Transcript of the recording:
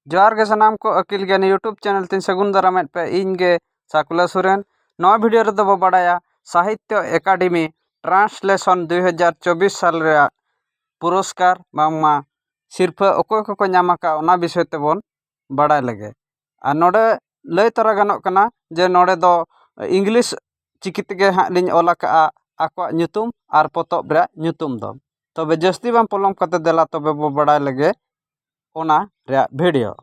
जोहार गे सनाम को अकिल ज्ञान यूट्यूब चैनल तीन सगुन दारामेद पे इन गे साकुला सुरेन नवा वीडियो रे दो बड़ाया साहित्य एकाडेमी ट्रांसलेशन 2024 साल रे पुरस्कार बांगमा सिरफा अकोय को नामा का ओना विषय तेबन बड़ाय लगे आ नोडे लय तरा गानोक कना जे नोडे दो इंग्लिश चिकित गे हां लिंग ओला का आको ᱧᱩᱛᱩᱢ आर पोतोब रे ᱧᱩᱛᱩᱢ दो तबे जस्ती बां पलम कते देला तबे बो बड़ाय लगे ओना रे वीडियो